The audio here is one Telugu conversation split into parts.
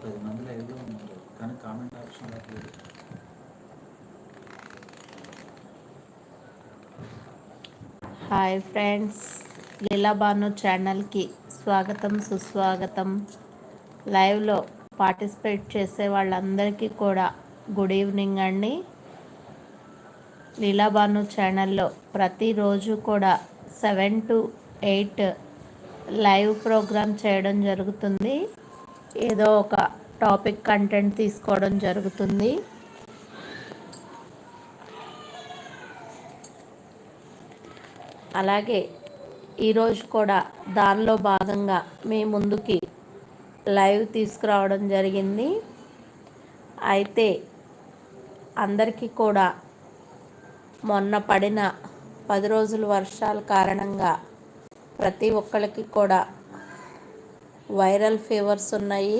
10 మంది లైవ్లో ఉన్నారు కానీ కామెంట్ ఆప్షన్ రావట్లేదు. హాయ్ ఫ్రెండ్స్, లీలాబాను ఛానల్కి స్వాగతం సుస్వాగతం. లైవ్లో పార్టిసిపేట్ చేసే వాళ్ళందరికీ కూడా గుడ్ ఈవినింగ్ అండి. లీలాబాను ఛానల్లో ప్రతిరోజు కూడా 7 to 8 లైవ్ ప్రోగ్రామ్ చేయడం జరుగుతుంది. ఏదో ఒక టాపిక్ కంటెంట్ తీసుకోవడం జరుగుతుంది. అలాగే ఈరోజు కూడా దానిలో భాగంగా మీ ముందుకి లైవ్ తీసుకురావడం జరిగింది. అయితే అందరికీ కూడా మొన్న పడిన 10 రోజుల వర్షాల కారణంగా ప్రతి ఒక్కరికి కూడా వైరల్ ఫీవర్స్ ఉన్నాయి.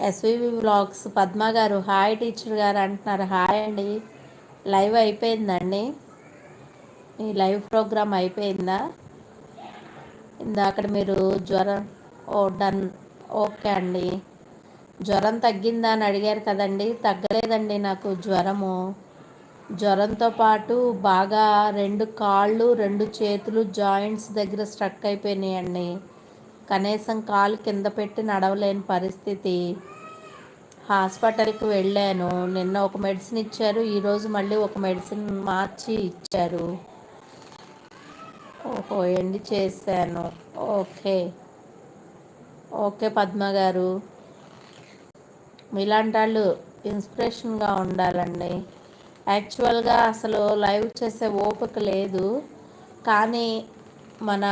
ఎస్వివి వ్లాగ్స్ పద్మ గారు హాయ్ టీచర్ గారు అంటున్నారు. హాయ్ అండి. లైవ్ అయిపోయిందండి. ఈ లైవ్ ప్రోగ్రామ్ అయిపోయిందా? ఇందాక మీరు జ్వరం డన్. ఓకే అండి. జ్వరం తగ్గిందా అని అడిగారు కదండి. తగ్గలేదండి నాకు జ్వరంతో పాటు బాగా 2 కాళ్ళు 2 చేతులు జాయింట్స్ దగ్గర స్ట్రక్ అయిపోయినాయండి. కనీసం కాలు కింద పెట్టి నడవలేని పరిస్థితి. హాస్పిటల్కి వెళ్ళాను. నిన్న ఒక మెడిసిన్ ఇచ్చారు, ఈరోజు మళ్ళీ ఒక మెడిసిన్ మార్చి ఇచ్చారు. ఓహో ఎండి చేశాను. ఓకే ఓకే పద్మ గారు, మీలాంటి వాళ్ళు ఇన్స్పిరేషన్గా ఉండాలండి. యాక్చువల్గా అసలు లైవ్ చేసే ఓపిక లేదు, కానీ మన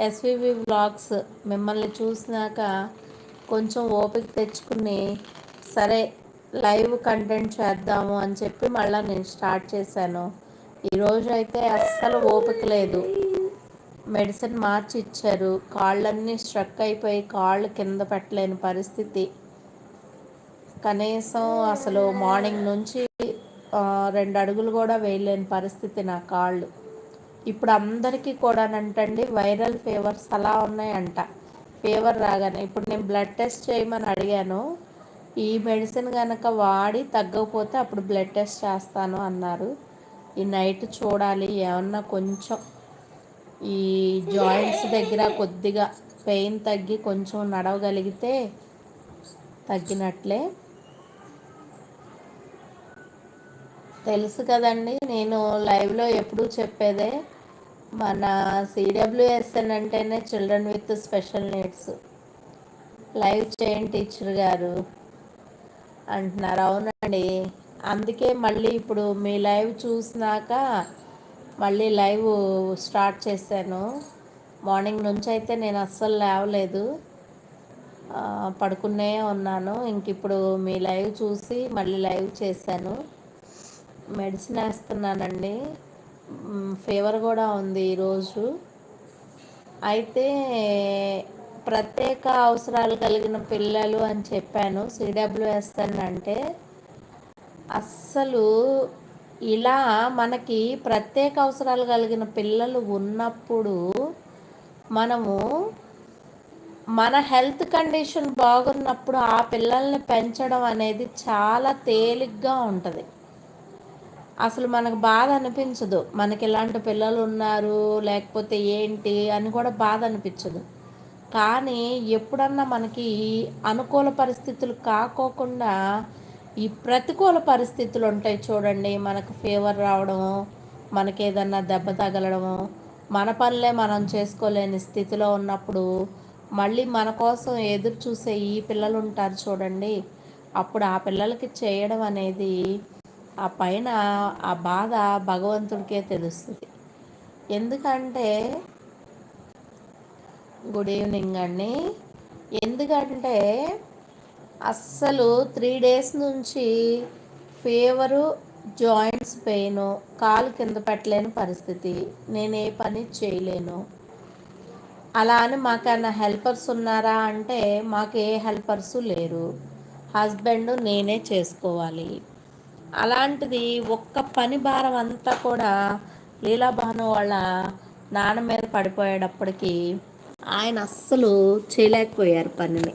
ఎస్వివి వ్లాగ్స్ మిమ్మల్ని చూసినాక కొంచెం ఓపిక తెచ్చుకుని సరే లైవ్ కంటెంట్ చేద్దాము అని చెప్పి మళ్ళీ నేను స్టార్ట్ చేశాను. ఈరోజు అయితే అస్సలు ఓపిక లేదు. మెడిసిన్ మార్చి ఇచ్చారు. కాళ్ళన్నీ స్ట్రక్ అయిపోయి కాళ్ళు కింద పెట్టలేని పరిస్థితి. కనీసం అసలు మార్నింగ్ నుంచి 2 అడుగులు కూడా వేయలేని పరిస్థితి నా కాళ్ళు. ఇప్పుడు అందరికీ కూడానంటండి వైరల్ ఫీవర్స్ అలా ఉన్నాయంట. ఫీవర్ రాగానే ఇప్పుడు నేను బ్లడ్ టెస్ట్ చేయమని అడిగాను. ఈ మెడిసిన్ కనుక వాడి తగ్గకపోతే అప్పుడు బ్లడ్ టెస్ట్ చేస్తాను అన్నారు. ఈ నైట్ చూడాలి. ఏమన్నా కొంచెం ఈ జాయింట్స్ దగ్గర కొద్దిగా పెయిన్ తగ్గి కొంచెం నడవగలిగితే తగ్గినట్లే. తెలుసు కదండి, నేను లైవ్లో ఎప్పుడూ చెప్పేదే మన సిడబ్ల్యూఎస్ఎన్ అంటేనే children with special needs. Live చేయండి టీచర్ గారు అంటున్నారు. అవునండి, అందుకే మళ్ళీ ఇప్పుడు మీ లైవ్ చూసినాక మళ్ళీ లైవ్ స్టార్ట్ చేశాను. మార్నింగ్ నుంచి అయితే నేను అస్సలు లేవలేదు, పడుకునే ఉన్నాను. ఇంక ఇప్పుడు మీ లైవ్ చూసి మళ్ళీ లైవ్ చేశాను. మెడిసిన్ వేస్తున్నానండి. ఫీవర్ కూడా ఉంది ఈరోజు. అయితే ప్రత్యేక అవసరాలు కలిగిన పిల్లలు అని చెప్పాను. సిడబ్ల్యూఎస్ఎన్ అంటే అస్సలు ఇలా మనకి ప్రత్యేక అవసరాలు కలిగిన పిల్లలు ఉన్నప్పుడు మనము మన హెల్త్ కండిషన్ బాగున్నప్పుడు ఆ పిల్లల్ని పెంచడం అనేది చాలా తేలిగ్గా ఉంటుంది. అసలు మనకు బాధ అనిపించదు. మనకి ఇలాంటి పిల్లలు ఉన్నారు లేకపోతే ఏంటి అని కూడా బాధ అనిపించదు. కానీ ఎప్పుడన్నా మనకి అనుకూల పరిస్థితులు కాకోకుండా ఈ ప్రతికూల పరిస్థితులు ఉంటాయి చూడండి. మనకు ఫీవర్ రావడము, మనకి ఏదన్నా దెబ్బ తగలడము, మన పనులే మనం చేసుకోలేని స్థితిలో ఉన్నప్పుడు మళ్ళీ మన కోసం ఎదురు చూసే ఈ పిల్లలు ఉంటారు చూడండి. అప్పుడు ఆ పిల్లలకి చేయడం అనేది ఆ పైన ఆ బాధ భగవంతుడికే తెలుస్తుంది. ఎందుకంటే గుడ్ ఈవినింగ్ అండి. ఎందుకంటే అస్సలు 3 days నుంచి ఫీవరు, జాయింట్స్ పెయిన్, కాలు కింద పెట్టలేని పరిస్థితి. నేను ఏ పని చేయలేను. అలా అని మాకన్నా హెల్పర్స్ ఉన్నారా అంటే మాకు ఏ హెల్పర్సు లేరు. హస్బెండ్ నేనే చేసుకోవాలి. అలాంటిది ఒక్క పని భారం అంతా కూడా లీలాబాను వాళ్ళ నాన్న మీద పడిపోయేటప్పటికి ఆయన అస్సలు చేయలేకపోయారు పనిని.